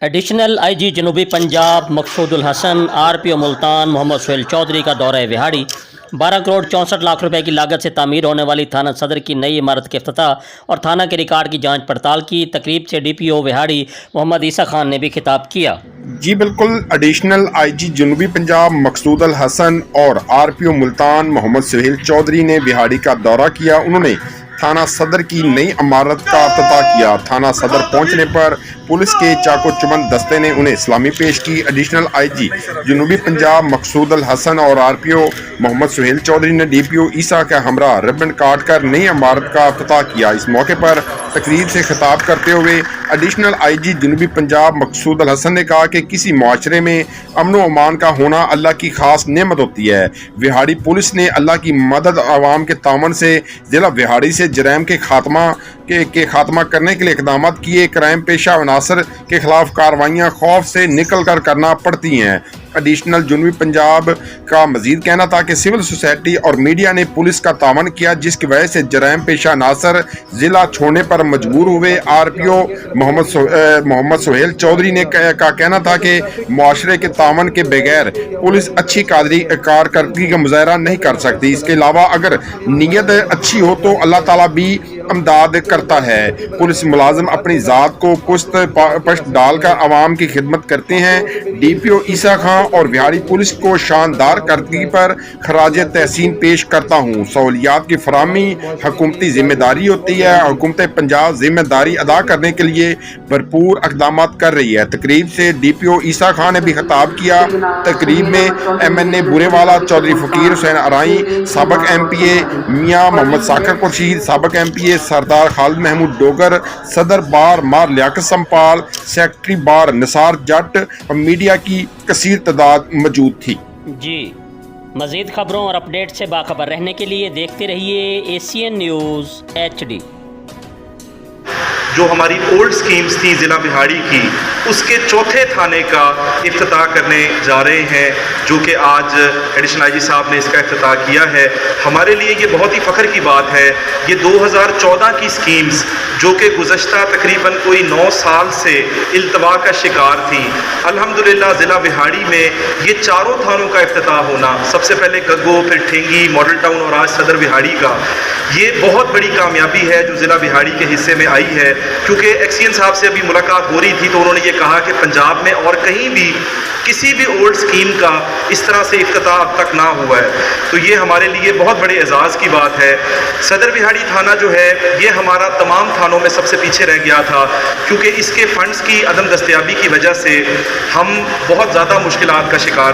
Additional IG जनूबी पंजाब मकसूद उल Hasan, RPO Multan Mohammad Suhail Chaudhary का दौरा विहाड़ी। 12 करोड़ 64 लाख रुपए की लागत से तामीर होने वाली थाना सदर की नई इमारत के इफ्तिताह और थाना के रिकॉर्ड की जांच पड़ताल की। तकरीब से डीपीओ विहाड़ी मोहम्मद ईसा खान ने भी खिताब किया। जी बिल्कुल, एडिशनल आईजी जनूबी पंजाब मकसूद उल हसन और आरपीओ मुल्तान मोहम्मद सुहेल चौधरी ने विहाड़ी का दौरा किया। उन्होंने थाना सदर की नई इमारत का इफ्तिताह किया। थाना सदर पहुंचने पर पुलिस के चाको चुबंद दस्ते ने उन्हें सलामी पेश की। एडिशनल आईजी जनूबी पंजाब मकसूद उल हसन और आरपीओ मोहम्मद सुहेल चौधरी ने डीपीओ ईसा का हमरा रिबन काट कर नई इमारत का इफ्तिताह किया। इस मौके पर तकरीर से खिताब करते हुए एडिशनल आईजी जनूबी पंजाब मकसूद उल हसन ने कहा कि किसी मुआशरे में अमन व अमान का होना अल्लाह की खास नेमत होती है। विहाड़ी पुलिस ने अल्लाह की मदद आवाम के तामन से जिला विहाड़ी से जराइम के खात्मा करने के लिए इकदाम किए। क्राइम पेशा अनासर के खिलाफ कार्रवाइयाँ खौफ से निकल कर करना पड़ती हैं। एडिशनल जनूबी पंजाब का मजीद कहना था कि सिविल सोसाइटी और मीडिया ने पुलिस का तावन किया, जिसकी वजह से जराइम पेशा अनासर जिला छोड़ने पर मजबूर हुए। आरपीओ मोहम्मद सुहेल चौधरी ने का कहना था कि मुआशरे के तावन के बगैर पुलिस अच्छी कारकर्दगी का मुजाहरा नहीं कर सकती। इसके अलावा अगर नीयत अच्छी हो तो अल्लाह ताला भी अमदाद करता है। पुलिस मुलाजिम अपनी ज़ात को पश्त डालकर आवाम की खिदमत करते हैं। डीपीओ ईसा खान और विहाड़ी पुलिस को शानदार करदगी पर खराज तहसीन पेश करता हूँ। सहूलियात की फराहमी हुकूमती जिम्मेदारी होती है। हुकूमत पंजाब जिम्मेदारी अदा करने के लिए भरपूर इक़दाम कर रही है। तकरीब से डीपीओ ईसा खान ने भी खिताब किया। तकरीब में MNA बुरेवाला, चौधरी फकीर हुसैन अराई, साबिक MPA मियाँ मोहम्मद साकिर खुर्शीद, साबिक MPA सरदार खालिद महमूद डोगर, सदर बार मार लियाकत संपाल, सेक्रेटरी बार निसार जट और मीडिया की कसीर तादाद मौजूद थी। जी, मज़ीद खबरों और अपडेट से बाखबर रहने के लिए देखते रहिए ACN न्यूज़ HD। जो हमारी ओल्ड स्कीम्स थी ज़िला बिहाड़ी की, उसके चौथे थाने का इफ्तिताह करने जा रहे हैं, जो कि आज एडिशनल आईजी साहब ने इसका इफ्तिताह किया है। हमारे लिए ये बहुत ही फ़ख्र की बात है। ये 2014 की स्कीम्स जो कि गुज़श्ता तकरीबन कोई 9 साल से इल्तवा का शिकार थी, अल्हम्दुलिल्लाह ज़िला बिहाड़ी में ये चारों थानों का इफ्तिताह होना, सबसे पहले गग्गो, फिर ठेंगी, मॉडल टाउन और आज सदर बिहाड़ी का, ये बहुत बड़ी कामयाबी है जो ज़िला बिहाड़ी के हिस्से में आई है। क्योंकि एक्सीएन साहब से अभी मुलाकात हो रही थी तो उन्होंने ये कहा कि पंजाब में और कहीं भी किसी भी ओल्ड स्कीम का इस तरह से इफ्तिताह अब तक ना हुआ है, तो ये हमारे लिए बहुत बड़े एजाज़ की बात है। सदर बिहाड़ी थाना जो है ये हमारा तमाम थानों में सबसे पीछे रह गया था, क्योंकि इसके फंड्स की अदम दस्तयाबी की वजह से हम बहुत ज़्यादा मुश्किलात का शिकार